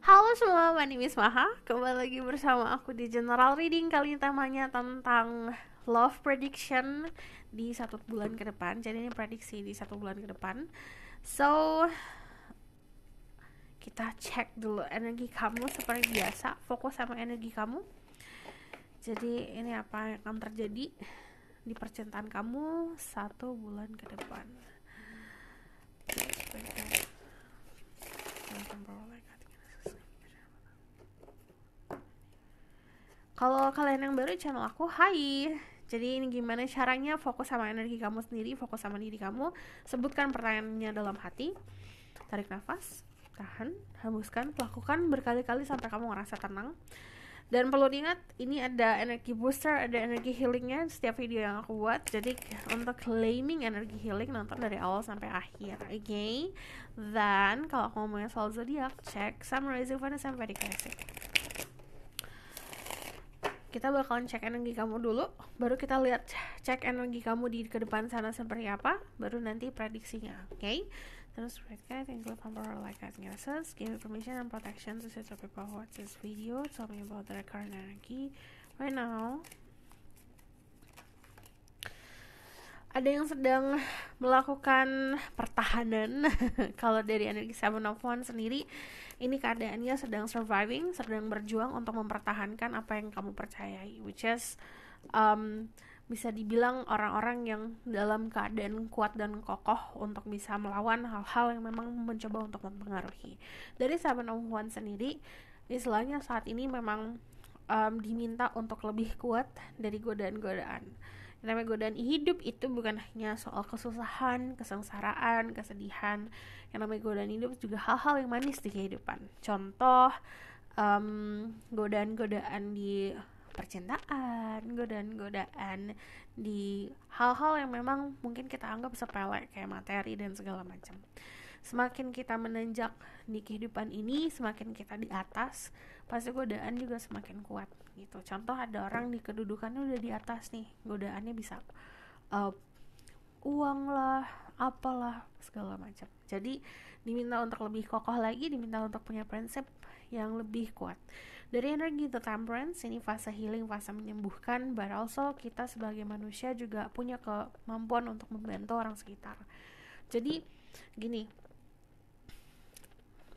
Halo semua, my name is Maha. Kembali lagi bersama aku di General Reading. Kali ini temanya tentang love prediction di 1 bulan ke depan. Jadi ini prediksi di 1 bulan ke depan. So, kita cek dulu energi kamu seperti biasa. Fokus sama energi kamu. Jadi ini apa yang akan terjadi di percintaan kamu 1 bulan ke depan. Kalau kalian yang baru di channel aku, hai. Jadi ini gimana caranya fokus sama energi kamu sendiri, fokus sama diri kamu. Sebutkan pertanyaannya dalam hati. Tarik nafas, tahan, hembuskan, lakukan berkali-kali sampai kamu ngerasa tenang. Dan perlu diingat, ini ada energi booster, ada energi healingnya setiap video yang aku buat. Jadi untuk claiming energi healing, nonton dari awal sampai akhir, oke? Dan kalau aku ngomongin soal zodiak, cek Sun, Rising, Venus, and Vedic Rising. Kita bakalan cek energi kamu dulu, baru kita lihat cek energi kamu di ke depan sana seperti apa, baru nanti prediksinya, oke? Terus guys, include power like guys, give information and protection to set people who watch this video. Tell me about their current energy right now. Ada yang sedang melakukan pertahanan. Kalau dari energi Seven of Wands sendiri, ini keadaannya sedang surviving, sedang berjuang untuk mempertahankan apa yang kamu percayai, which is bisa dibilang orang-orang yang dalam keadaan kuat dan kokoh untuk bisa melawan hal-hal yang memang mencoba untuk mempengaruhi. Dari Seven of Wands sendiri, istilahnya saat ini memang diminta untuk lebih kuat dari godaan-godaan. Yang namanya godaan hidup itu bukan hanya soal kesusahan, kesengsaraan, kesedihan. Yang namanya godaan hidup juga hal-hal yang manis di kehidupan. Contoh, godaan-godaan di percintaan, godaan-godaan di hal-hal yang memang mungkin kita anggap sepele kayak materi dan segala macam. Semakin kita menanjak di kehidupan ini, semakin kita di atas, pasti godaan juga semakin kuat gitu. Contoh, ada orang di kedudukannya udah di atas nih, godaannya bisa uang lah, apalah, segala macam. Jadi diminta untuk lebih kokoh lagi, diminta untuk punya prinsip yang lebih kuat. Dari energi The Temperance, ini fase healing, fase menyembuhkan, but also kita sebagai manusia juga punya kemampuan untuk membantu orang sekitar. Jadi gini,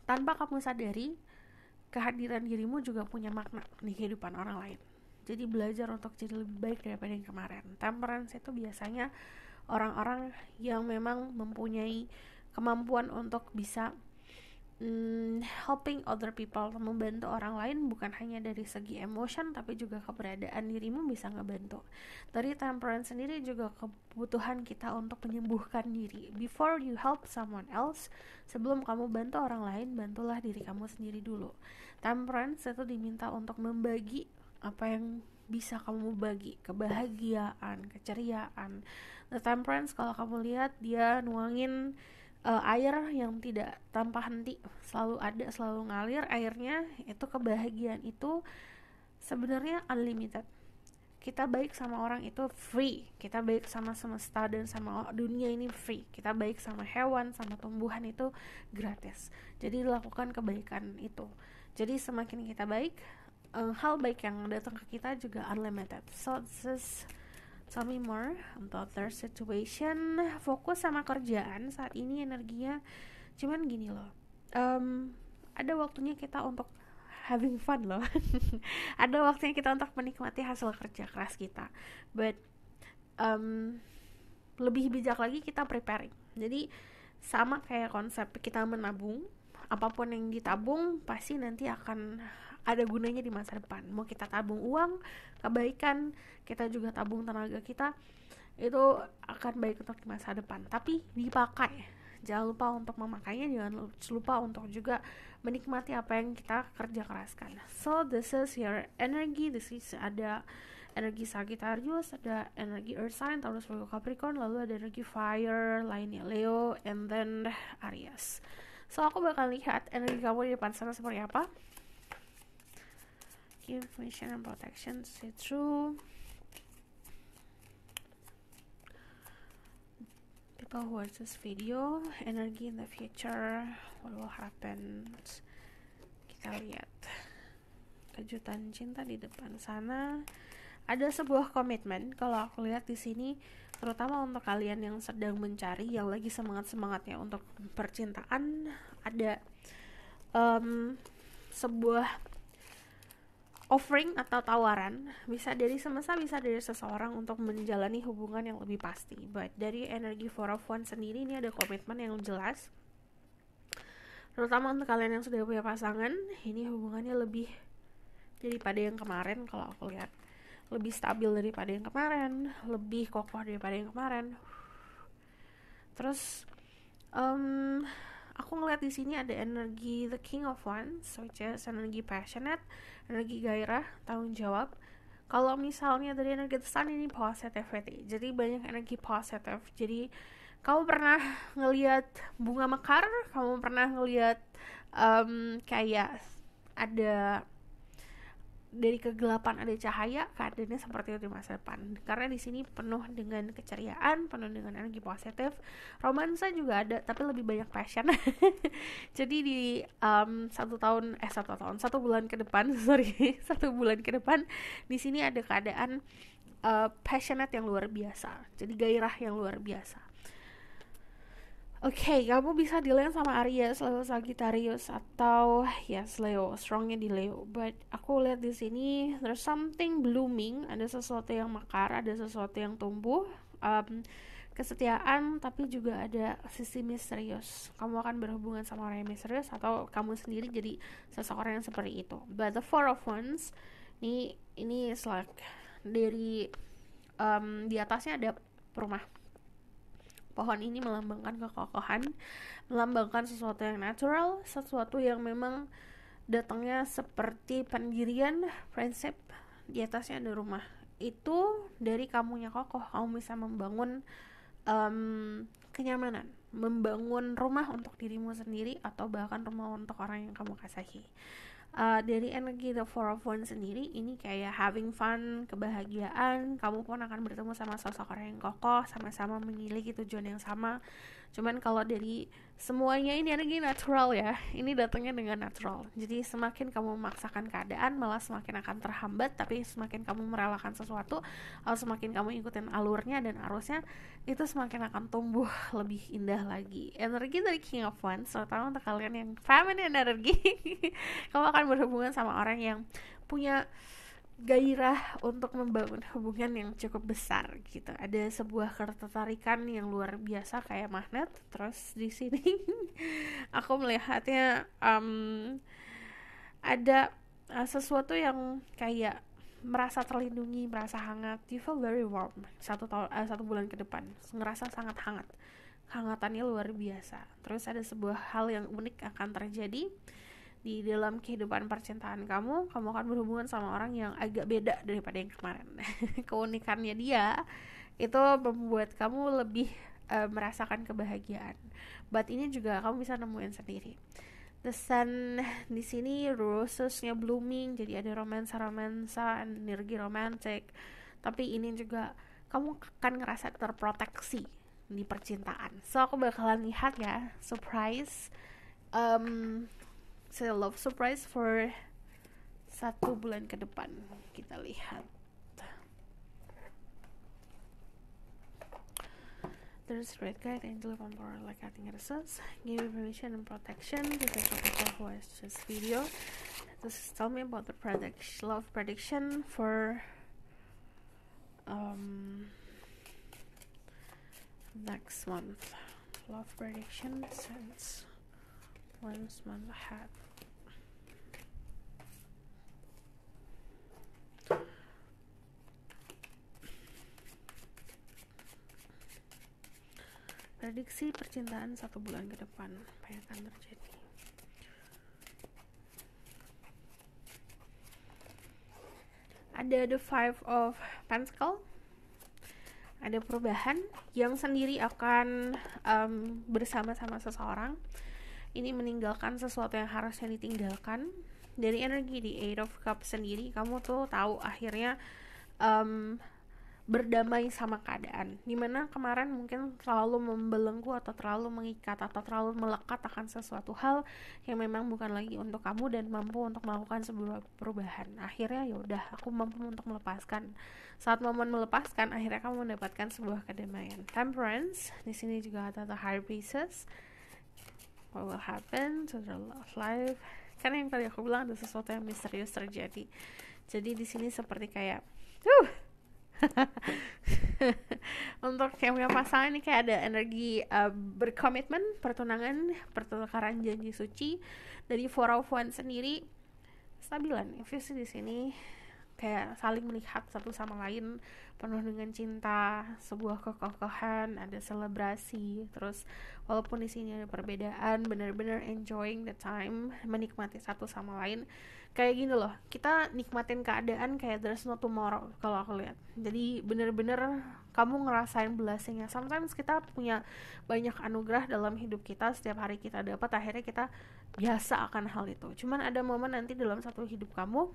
tanpa kamu sadari, kehadiran dirimu juga punya makna di kehidupan orang lain. Jadi belajar untuk jadi lebih baik daripada yang kemarin. Temperance itu biasanya orang-orang yang memang mempunyai kemampuan untuk bisa helping other people, membantu orang lain, bukan hanya dari segi emotion tapi juga keberadaan dirimu bisa ngebantu. Dari Temperance sendiri juga kebutuhan kita untuk menyembuhkan diri. Before you help someone else, sebelum kamu bantu orang lain, bantulah diri kamu sendiri dulu. Temperance itu diminta untuk membagi apa yang bisa kamu bagi, kebahagiaan, keceriaan. The Temperance, kalau kamu lihat, dia nuangin air yang tidak tanpa henti, selalu ada, selalu ngalir airnya. Itu kebahagiaan itu sebenarnya unlimited. Kita baik sama orang itu free, kita baik sama semesta dan sama dunia ini free, kita baik sama hewan, sama tumbuhan itu gratis. Jadi lakukan kebaikan itu. Jadi semakin kita baik, hal baik yang datang ke kita juga unlimited. So this is, tell me more about their situation. Fokus sama kerjaan saat ini energinya. Cuman gini loh, ada waktunya kita untuk having fun loh. Ada waktunya kita untuk menikmati hasil kerja keras kita. But lebih bijak lagi kita preparing. Jadi sama kayak konsep kita menabung, apapun yang ditabung pasti nanti akan ada gunanya di masa depan. Mau kita tabung uang, kebaikan, kita juga tabung tenaga kita, itu akan baik untuk di masa depan. Tapi dipakai, jangan lupa untuk memakainya, jangan lupa untuk juga menikmati apa yang kita kerja keraskan. So this is your energy. This is ada energi Sagittarius, ada energi Earth sign, Taurus, Virgo, Capricorn, lalu ada energi Fire lainnya Leo, and then Aries. So aku bakal lihat energi kamu di depan sana seperti apa. Give information and protection, see through. People who watch this video, energy in the future, what will happen. Kita kita lihat kejutan cinta di depan sana. Ada sebuah komitmen kalau aku lihat di sini, terutama untuk kalian yang sedang mencari, yang lagi semangat-semangatnya untuk percintaan. Ada sebuah offering atau tawaran, bisa dari semesta, bisa dari seseorang untuk menjalani hubungan yang lebih pasti. But dari energi Four of Wands sendiri, ini ada komitmen yang jelas, terutama untuk kalian yang sudah punya pasangan. Ini hubungannya lebih daripada yang kemarin. Kalau aku lihat lebih stabil daripada yang kemarin, lebih kokoh daripada yang kemarin. Terus aku ngeliat di sini ada energi The King of Wands, which is energi passionate, energi gairah, tanggung jawab. Kalau misalnya dari energi The Sun, ini positivity, jadi banyak energi positif. Jadi kamu pernah ngelihat bunga mekar, kamu pernah ngelihat kayak ada dari kegelapan ada cahaya, keadaannya seperti itu di masa depan. Karena di sini penuh dengan keceriaan, penuh dengan energi positif. Romansa juga ada, tapi lebih banyak passion. Jadi di 1 bulan ke depan, 1 bulan ke depan, di sini ada keadaan passionate yang luar biasa. Jadi gairah yang luar biasa. Oke, kamu bisa di-land sama Aries, Leo, Sagittarius, atau yes, Leo, strongnya di Leo. But aku lihat di sini there's something blooming, ada sesuatu yang mekar, ada sesuatu yang tumbuh, kesetiaan, tapi juga ada sisi misterius. Kamu akan berhubungan sama orang yang misterius, atau kamu sendiri jadi seseorang yang seperti itu. But the Four of Wands, ini is like dari di atasnya ada rumah. Pohon ini melambangkan kekokohan, melambangkan sesuatu yang natural, sesuatu yang memang datangnya seperti pendirian, prinsip. Di atasnya ada rumah. Itu dari kamunya kokoh, kamu bisa membangun kenyamanan, membangun rumah untuk dirimu sendiri, atau bahkan rumah untuk orang yang kamu kasihi. Dari energi The Four of Wands sendiri, ini kayak having fun, kebahagiaan. Kamu pun akan bertemu sama sosok orang yang kokoh, sama-sama memiliki tujuan yang sama. Cuman kalau dari semuanya ini energi natural ya, ini datangnya dengan natural. Jadi semakin kamu memaksakan keadaan, malah semakin akan terhambat. Tapi semakin kamu merelakan sesuatu, atau semakin kamu ikutin alurnya dan arusnya, itu semakin akan tumbuh lebih indah lagi. Energi dari King of Wands, terutama untuk kalian yang feminine energi, kamu akan berhubungan sama orang yang punya gairah untuk membangun hubungan yang cukup besar gitu. Ada sebuah ketertarikan yang luar biasa kayak magnet. Terus di sini aku melihatnya ada sesuatu yang kayak merasa terlindungi, merasa hangat. You feel very warm. 1 bulan ke depan ngerasa sangat hangat. Hangatannya luar biasa. Terus ada sebuah hal yang unik akan terjadi di dalam kehidupan percintaan kamu akan berhubungan sama orang yang agak beda daripada yang kemarin. Keunikannya dia itu membuat kamu lebih merasakan kebahagiaan. But ini juga kamu bisa nemuin sendiri. The Sun di sini rosesnya blooming, jadi ada romansa, energi romantic. Tapi ini juga kamu akan ngerasa terproteksi di percintaan. So aku bakalan lihat ya, surprise, love surprise for 1 bulan ke depan. Kita lihat. There's red guide, angel of power, like I think it is. Give information and protection to the people who watch this video. Just tell me about the love prediction for next month. Love prediction since 1 month ahead. Prediksi percintaan 1 bulan ke depan, apa yang akan terjadi? Ada the 5 of Pentacles. Ada perubahan yang sendiri akan bersama-sama seseorang. Ini meninggalkan sesuatu yang harusnya ditinggalkan. Dari energi di 8 of Cups sendiri, kamu tuh tahu akhirnya berdamai sama keadaan, dimana kemarin mungkin terlalu membelenggu atau terlalu mengikat atau terlalu melekat akan sesuatu hal yang memang bukan lagi untuk kamu dan mampu untuk melakukan sebuah perubahan. Akhirnya ya udah, aku mampu untuk melepaskan. Saat momen melepaskan, akhirnya kamu mendapatkan sebuah kedamaian. Temperance, di sini juga ada the High Priestess. What will happen to the love life? Karena yang tadi aku bilang ada sesuatu yang misterius terjadi. Jadi di sini seperti kayak untuk yang punya pasangan ini kayak ada energi berkomitmen, pertunangan, pertukaran janji suci. Dari Four of Wands sendiri stabilan. Infus di sini kayak saling melihat satu sama lain, penuh dengan cinta, sebuah kekokohan, ada selebrasi. Terus walaupun di sini ada perbedaan, benar-benar enjoying the time, menikmati satu sama lain. Kayak gini loh, kita nikmatin keadaan kayak there's no tomorrow kalau aku lihat. Jadi bener-bener kamu ngerasain blessingnya. Sometimes kita punya banyak anugerah dalam hidup kita, setiap hari kita dapat, akhirnya kita biasa akan hal itu. Cuman ada momen nanti dalam satu hidup kamu,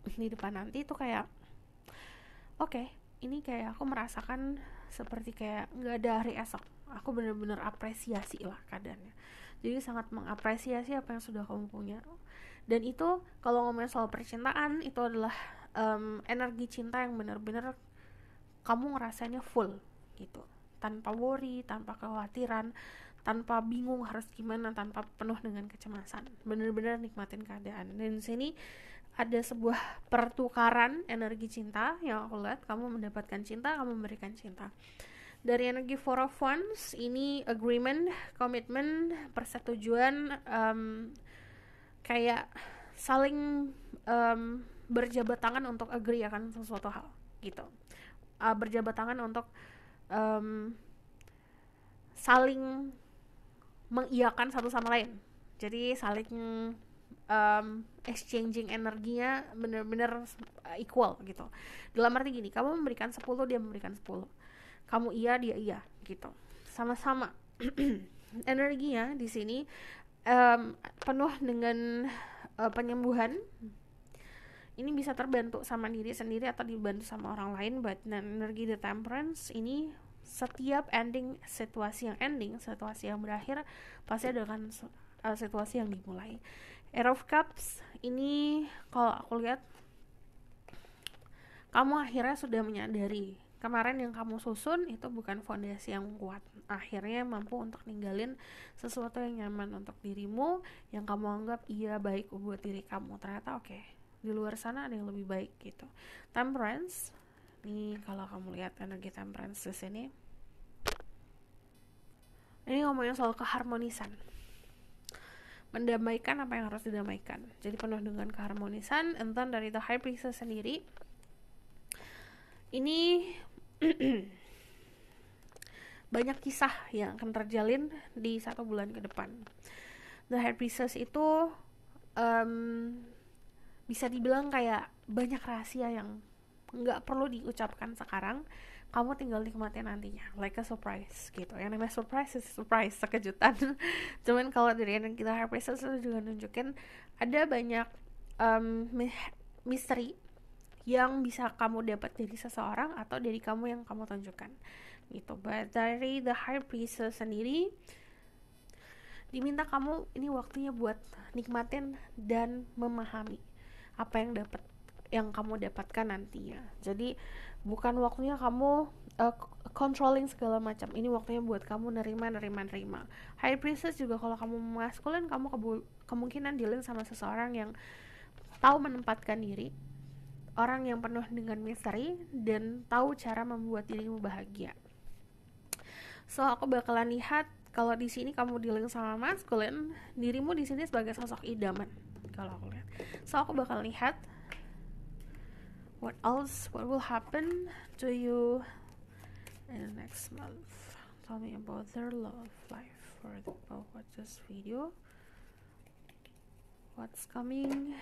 di depan nanti itu kayak oke, ini kayak aku merasakan seperti kayak nggak ada hari esok. Aku bener-bener apresiasi lah keadaannya. Jadi sangat mengapresiasi apa yang sudah kamu punya. Dan itu kalau ngomongin soal percintaan, itu adalah energi cinta yang benar-benar kamu ngerasainnya full gitu, tanpa worry, tanpa kekhawatiran, tanpa bingung harus gimana, tanpa penuh dengan kecemasan. Benar-benar nikmatin keadaan. Dan di sini ada sebuah pertukaran energi cinta yang aku lihat, kamu mendapatkan cinta, kamu memberikan cinta. Dari energi Four of Wands ini agreement, komitmen, persetujuan, kayak saling berjabat tangan untuk agree akan sesuatu hal gitu, berjabat tangan untuk saling mengiyakan satu sama lain. Jadi saling exchanging energinya bener-bener equal gitu. Dalam arti gini, kamu memberikan 10, dia memberikan 10. Kamu iya, dia iya gitu. Sama-sama. Energinya di sini penuh dengan penyembuhan. Ini bisa terbantu sama diri sendiri atau dibantu sama orang lain. But energi the Temperance ini setiap ending, situasi yang berakhir pasti ada kan situasi yang dimulai. Air of Cups ini kalau aku lihat, kamu akhirnya sudah menyadari kemarin yang kamu susun itu bukan fondasi yang kuat. Akhirnya mampu untuk ninggalin sesuatu yang nyaman untuk dirimu, yang kamu anggap iya baik buat diri kamu. Ternyata oke, di luar sana ada yang lebih baik gitu. Temperance, nih kalau kamu lihat energi Temperance di sini, ini ngomongin soal keharmonisan, mendamaikan apa yang harus didamaikan. Jadi penuh dengan keharmonisan. Entah dari The High Priestess sendiri, ini banyak kisah yang akan terjalin di 1 bulan ke depan. The High Priestess itu bisa dibilang kayak banyak rahasia yang nggak perlu diucapkan sekarang, kamu tinggal nikmatin nantinya, like a surprise gitu. Yang namanya surprise is surprise, kejutan. Cuman kalau dari yang kita High Priestess itu juga nunjukin ada banyak misteri yang bisa kamu dapat dari seseorang atau dari kamu yang kamu tunjukkan gitu. But dari The High Priestess sendiri diminta kamu ini waktunya buat nikmatin dan memahami apa yang kamu dapatkan nantinya. Jadi bukan waktunya kamu controlling segala macam. Ini waktunya buat kamu nerima. High Priestess juga kalau kamu maskulin, kamu kemungkinan dealing sama seseorang yang tahu menempatkan diri, orang yang penuh dengan misteri dan tahu cara membuat dirimu bahagia. So aku bakalan lihat kalau di sini kamu dealing sama maskulin, dirimu di sini sebagai sosok idaman kalau aku lihat. So aku bakal lihat what will happen to you in the next month. Tell me about their love life for the people who watch this video. What's coming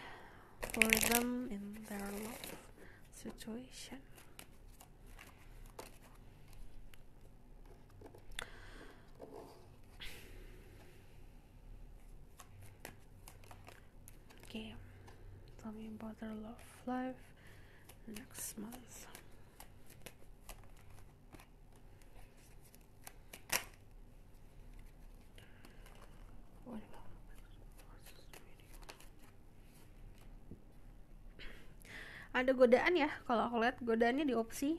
for them in their love situation. Okay, tell me about their love life next month. Ada godaan ya, kalau aku lihat godaannya di opsi.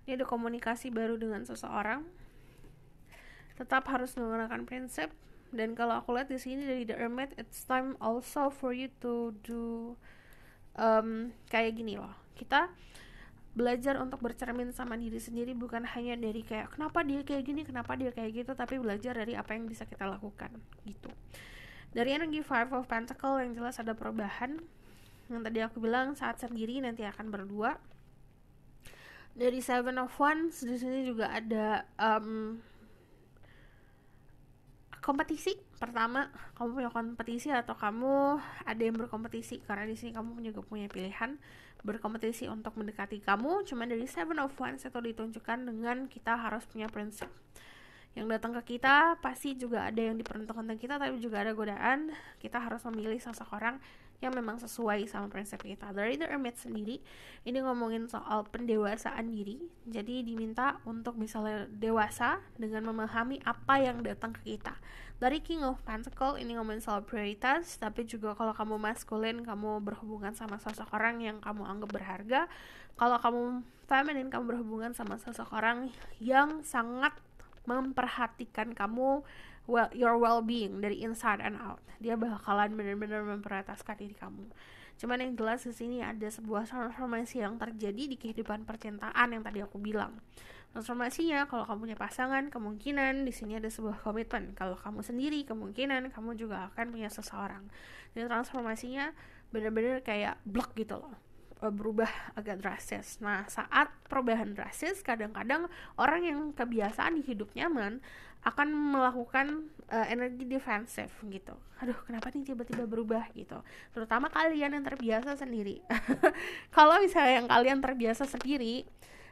Ini ada komunikasi baru dengan seseorang, tetap harus menggunakan prinsip. Dan kalau aku lihat di sini dari The Hermit, it's time also for you to do kayak gini loh. Kita belajar untuk bercermin sama diri sendiri, bukan hanya dari kayak kenapa dia kayak gini, kenapa dia kayak gitu, tapi belajar dari apa yang bisa kita lakukan gitu. Dari energi Five of Pentacle yang jelas ada perubahan. Yang tadi aku bilang saat sendiri nanti akan berdua. Dari Seven of Wands di sini juga ada kompetisi. Pertama, kamu punya kompetisi atau kamu ada yang berkompetisi, karena di sini kamu juga punya pilihan berkompetisi untuk mendekati kamu. Cuman dari Seven of Wands itu ditunjukkan dengan kita harus punya prinsip. Yang datang ke kita pasti juga ada yang diperuntukkan untuk kita, tapi juga ada godaan. Kita harus memilih seseorang yang memang sesuai sama prinsip kita. Dari The Hermit sendiri, ini ngomongin soal pendewasaan diri. Jadi diminta untuk misalnya dewasa dengan memahami apa yang datang ke kita. Dari King of Pentacle, ini ngomongin soal prioritas, tapi juga kalau kamu maskulin, kamu berhubungan sama seseorang yang kamu anggap berharga. Kalau kamu feminine, kamu berhubungan sama seseorang yang sangat memperhatikan kamu, your well-being dari inside and out. Dia bakalan benar-benar memprioritaskan diri kamu. Cuman yang jelas di sini ada sebuah transformasi yang terjadi di kehidupan percintaan yang tadi aku bilang. Transformasinya, kalau kamu punya pasangan, kemungkinan di sini ada sebuah komitmen. Kalau kamu sendiri, kemungkinan kamu juga akan punya seseorang. Dan transformasinya benar-benar kayak blok gitu loh, berubah agak drastis. Nah, saat perubahan drastis, kadang-kadang orang yang kebiasaan di hidup nyaman akan melakukan energi defensif gitu. Aduh, kenapa nih tiba-tiba berubah gitu. Terutama kalian yang terbiasa sendiri. Kalau misalnya yang kalian terbiasa sendiri,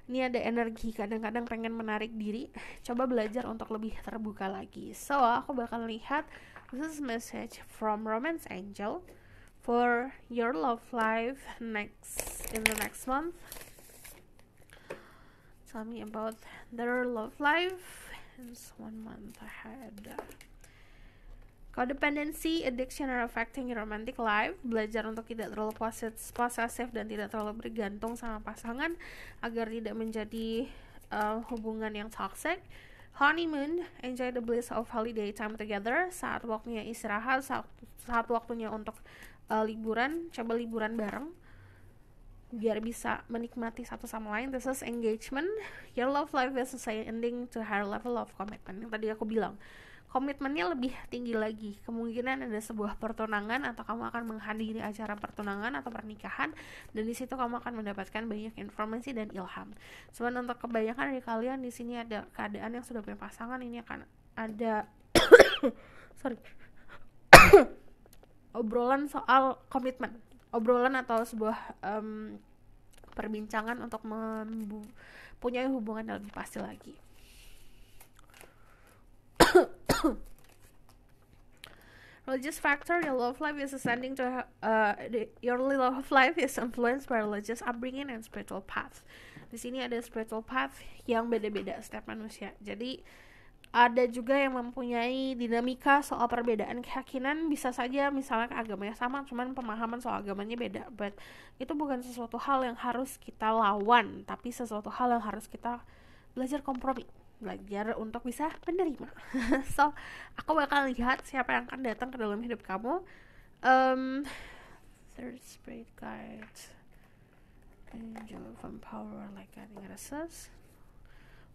ini ada energi kadang-kadang pengen menarik diri. Coba belajar untuk lebih terbuka lagi. So, aku bakal lihat this is message from Romance Angel for your love life in the next month. Tell me about their love life in 1 month ahead. Codependency, addiction are affecting your romantic life. Belajar untuk tidak terlalu posesif dan tidak terlalu bergantung sama pasangan agar tidak menjadi hubungan yang toxic. Honeymoon, enjoy the bliss of holiday time together. Saat waktunya istirahat, saat waktunya untuk liburan, coba liburan bareng biar bisa menikmati satu sama lain. This is engagement. Your love life is ascending to higher level of commitment. Yang tadi aku bilang, komitmennya lebih tinggi lagi. Kemungkinan ada sebuah pertunangan atau kamu akan menghadiri acara pertunangan atau pernikahan, dan di situ kamu akan mendapatkan banyak informasi dan ilham. Cuman untuk kebanyakan dari kalian di sini ada keadaan yang sudah punya pasangan, ini akan ada obrolan soal komitmen, obrolan atau sebuah perbincangan untuk mempunyai hubungan yang lebih pasti lagi. Religious factor, your love life is ascending to your love life is influenced by religious upbringing and spiritual path. Di sini ada spiritual path yang beda-beda setiap manusia. Jadi ada juga yang mempunyai dinamika soal perbedaan keyakinan. Bisa saja misalnya agamanya sama, cuman pemahaman soal agamanya beda. But itu bukan sesuatu hal yang harus kita lawan, tapi sesuatu hal yang harus kita belajar kompromi, belajar untuk bisa menerima. So, aku bakal lihat siapa yang akan datang ke dalam hidup kamu. Third spirit guide, angel from power, like guiding us,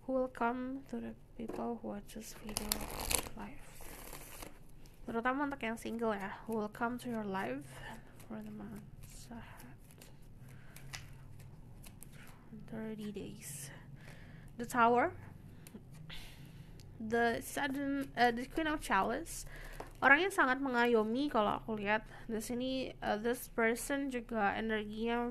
who will come to the people who watches video live. Terutama untuk yang single ya, who will come to your life for the months ahead. 30 days. The Tower, the Queen of Chalice, orangnya sangat mengayomi kalau aku lihat di sini. This person juga energinya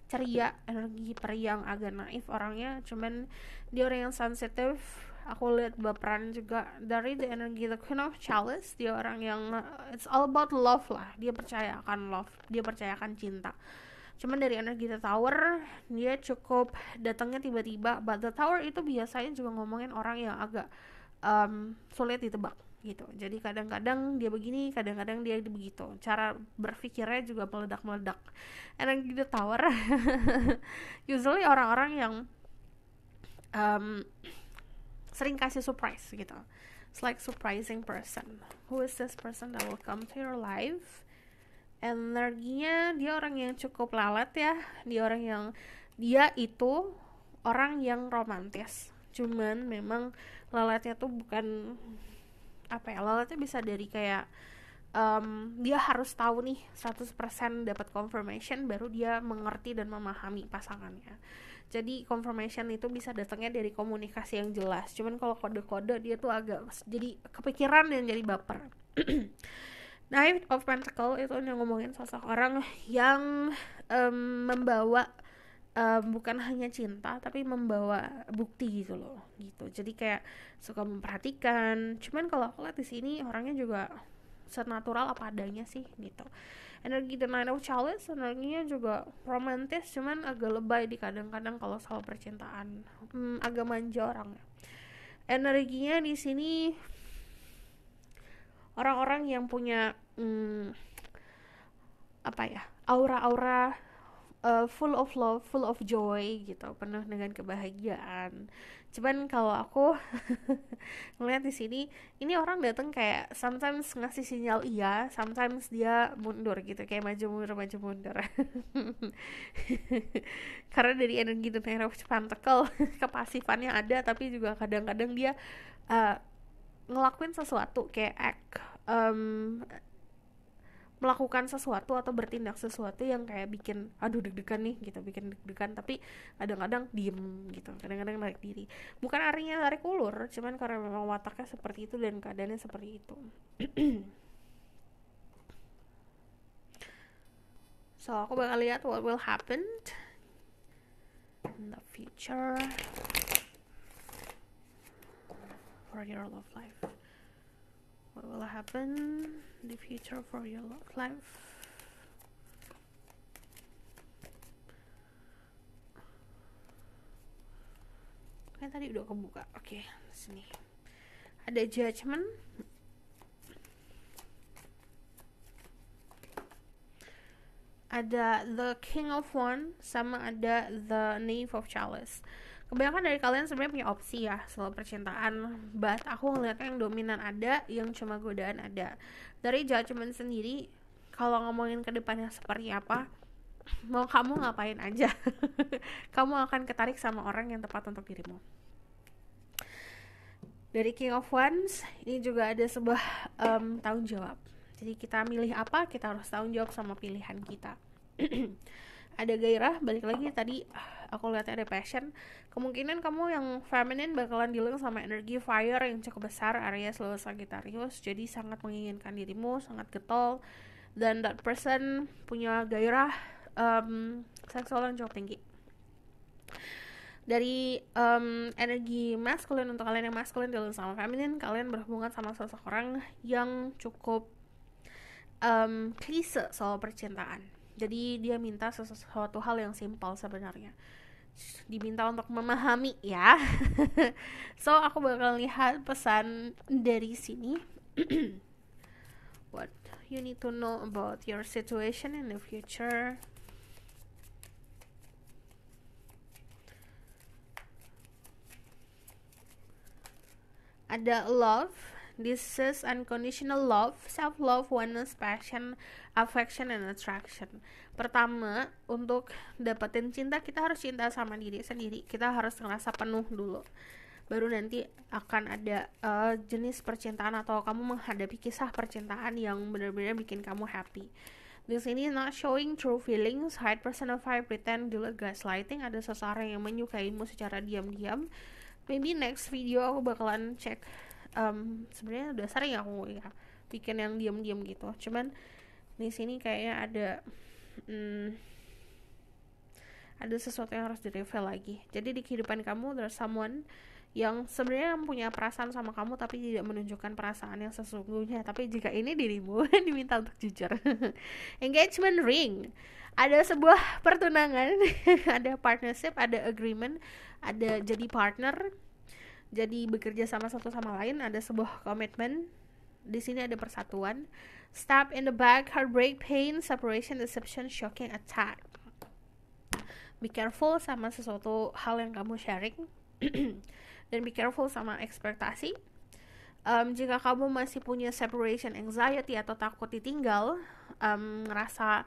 ceria, energi periang, agak naif orangnya, cuman dia orang yang sensitif. Aku lihat baperan juga. Dari the energy the Queen of Chalice, dia orang yang it's all about love lah, dia percaya akan love, dia percaya akan cinta. Cuman dari energi The Tower, dia cukup datangnya tiba-tiba. But The Tower itu biasanya juga ngomongin orang yang agak sulit ditebak gitu. Jadi kadang-kadang dia begini, kadang-kadang dia begitu. Cara berpikirnya juga meledak-meledak. Energi the tower usually orang-orang yang sering kasih surprise gitu. It's like surprising person. Who is this person that will come to your life? Energinya dia orang yang cukup lalat ya. Dia itu orang yang romantis. Cuman memang lalatnya tuh bukan lalatnya bisa dari kayak dia harus tahu nih 100% dapat confirmation baru dia mengerti dan memahami pasangannya. Jadi confirmation itu bisa datangnya dari komunikasi yang jelas. Cuman kalau kode-kode dia tuh agak jadi kepikiran dan jadi baper. Knight of Pentacles itu yang ngomongin sosok orang yang membawa bukan hanya cinta tapi membawa bukti gitu loh gitu. Jadi kayak suka memperhatikan. Cuman kalau aku lihat di sini orangnya juga senatural apa adanya sih gitu. Energi The Nine of Chalice energinya juga romantis, cuman agak lebay di kadang-kadang kalau soal percintaan. Agak manja orangnya. Energinya di sini orang-orang yang punya aura-aura full of love, full of joy gitu, penuh dengan kebahagiaan. Cuman kalau aku ngeliat di sini, ini orang datang kayak sometimes ngasih sinyal iya, sometimes dia mundur gitu, kayak maju mundur. Karena dari energi The Nine of Pentacles kepasifannya ada, tapi juga kadang-kadang dia ngelakuin sesuatu kayak melakukan sesuatu atau bertindak sesuatu yang kayak bikin deg-degan nih gitu, bikin deg-degan, tapi kadang-kadang diem gitu, kadang-kadang narik diri. Bukan artinya tarik ulur, cuman karena memang wataknya seperti itu dan keadaannya seperti itu. So aku bakal lihat what will happen in the future for your love life. What will happen in the future for your love life? Kan tadi udah kebuka. Oke, sini. Ada Judgment. Ada The King of Wands sama ada The Knave of Chalice. Kebanyakan dari kalian sebenarnya punya opsi ya soal percintaan, but aku ngeliatnya yang dominan ada, yang cuma godaan ada. Dari Judgment sendiri, kalau ngomongin ke depannya seperti apa, mau kamu ngapain aja, kamu akan ketarik sama orang yang tepat untuk dirimu. Dari King of Wands, ini juga ada sebuah tanggung jawab. Jadi kita milih apa, kita harus tanggung jawab sama pilihan kita. Ada gairah, balik lagi tadi aku lihatnya ada passion. Kemungkinan kamu yang feminine bakalan dealing sama energi fire yang cukup besar, Aries, Leo, Sagittarius. Jadi sangat menginginkan dirimu, sangat getol. Dan that person punya gairah seksual yang cukup tinggi. Dari energi maskulin, untuk kalian yang maskulin dealing sama feminine, kalian berhubungan sama seseorang yang cukup klise soal percintaan. Jadi dia minta sesuatu hal yang simpel sebenarnya. Diminta untuk memahami ya. So aku bakal lihat pesan dari sini. What you need to know about your situation in the future. Ada love. This is unconditional love, self-love, oneness, passion, affection, and attraction. Pertama, untuk dapetin cinta, kita harus cinta sama diri sendiri. Kita harus ngerasa penuh dulu. Baru nanti akan ada jenis percintaan atau kamu menghadapi kisah percintaan yang benar-benar bikin kamu happy. Di sini not showing true feelings, hide, personify, pretend, delete, gaslighting. Ada seseorang yang menyukaimu secara diam-diam. Maybe next video aku bakalan cek. Sebenarnya udah sering aku ya bikin yang diam-diam gitu. Cuman di sini kayaknya ada sesuatu yang harus di-reveal lagi. Jadi di kehidupan kamu there's someone yang sebenarnya punya perasaan sama kamu tapi tidak menunjukkan perasaan yang sesungguhnya. Tapi jika ini dirimu diminta untuk jujur. Engagement ring. Ada sebuah pertunangan, ada partnership, ada agreement, ada jadi partner, jadi bekerja sama satu sama lain, ada sebuah komitmen di sini ada persatuan. Stab in the back, heartbreak, pain, separation, deception, shocking, attack. Be careful sama sesuatu hal yang kamu sharing. Dan be careful sama ekspektasi. Jika kamu masih punya separation anxiety atau takut ditinggal, ngerasa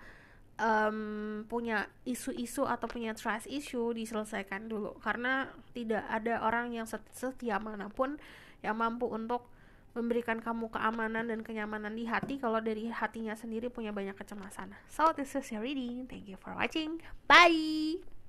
punya isu-isu atau punya trust issue, diselesaikan dulu, karena tidak ada orang yang setia manapun yang mampu untuk memberikan kamu keamanan dan kenyamanan di hati kalau dari hatinya sendiri punya banyak kecemasan. So this is your reading. Thank you for watching. Bye.